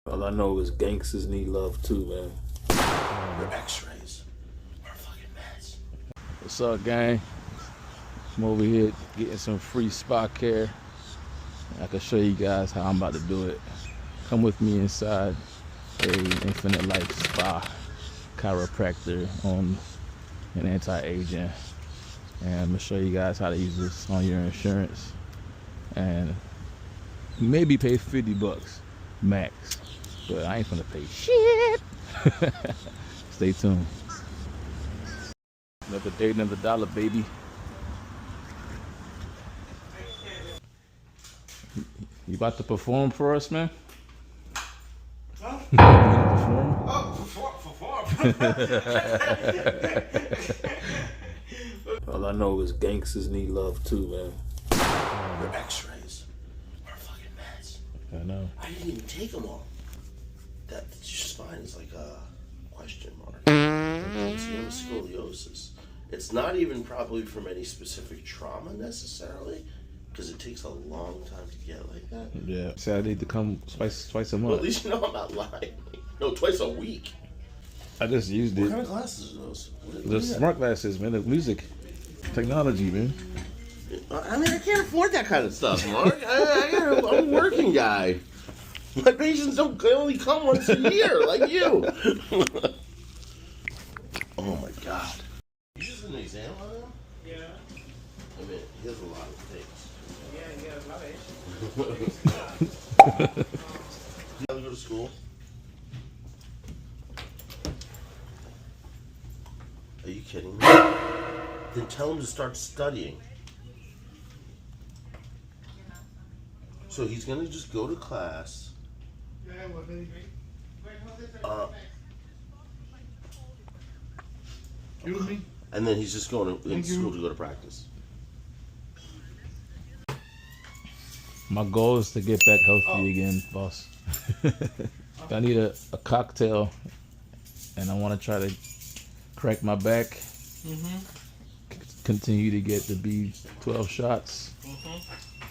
All I know is gangsters need love too, man. Your x-rays are fucking mess. What's up, gang? I'm over here getting some free spa care. I can show you guys how I'm about to do it. Come with me inside a Infinite Life Spa chiropractor on an anti-aging. And I'm gonna show you guys how to use this on your insurance. And maybe pay $50 max. But I ain't gonna pay shit. Stay tuned. Another day, another dollar, baby. You about to perform for us, man? Huh? You gonna perform? Oh, perform. All I know is gangsters need love too, man. Your x-rays are fucking mess. I know. I didn't even take them all. That spine is like a question mark. MCM scoliosis. It's not even probably from any specific trauma necessarily, because it takes a long time to get like that. Yeah. So I need to come twice a Well, month. at least you know I'm not lying. No, twice a week. I just used What it. kind of glasses are those? The smart glasses, man. The music technology, man. I mean, I can't afford that kind of stuff, Mark. I'm a working guy. My patients they only come once a year, like you. Oh my God. You just an exam on him? Yeah. I mean, he has a lot of things. Yeah, he has a lot of issues. You gotta go to school? Are you kidding me? Then tell him to start studying. So he's gonna just go to class. And then he's just going in school to go to practice. My goal is to get back healthy again, boss. I need a cocktail, and I want to try to crack my back. Continue to get the B12 shots.